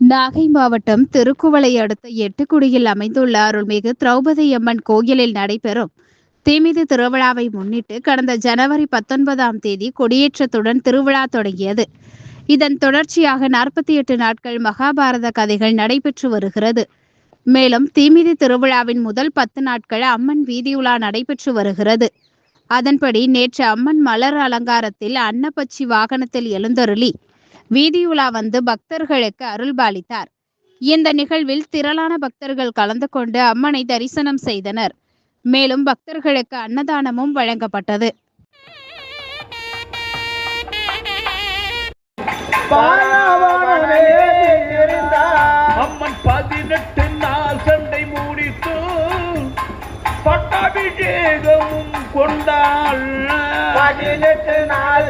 நாகை மாவட்டம் திருக்குவளை அடுத்த எட்டுக்குடியில் அமைந்துள்ள அருள்மிகு திரௌபதி அம்மன் கோயிலில் நடைபெறும் தீமிதி திருவிழாவை முன்னிட்டு கடந்த ஜனவரி 19ஆம் தேதி கொடியேற்றத்துடன் திருவிழா தொடங்கியது. இதன் தொடர்ச்சியாக 48 நாட்கள் மகாபாரத கதைகள் நடைபெற்று வருகிறது. மேலும் தீமிதி திருவிழாவின் முதல் 10 நாட்கள் அம்மன் வீதியுலா நடைபெற்று வருகிறது. அதன்படி நேற்று அம்மன் மலர் அலங்காரத்தில் அன்னப்பச்சி வாகனத்தில் எழுந்தருளி வீதியுலா வந்து பக்தர்களுக்கு அருள்பாலித்தார். இந்த நிகழ்வில் திரளான பக்தர்கள் கலந்து கொண்டு அம்மனை தரிசனம் செய்தனர். மேலும் பக்தர்களுக்கு அன்னதானமும் வழங்கப்பட்டது. அம்மன் 18 நாள் சண்டை முடித்து பட்டாபிஷேகமும் கொண்டாள். 18 நாள்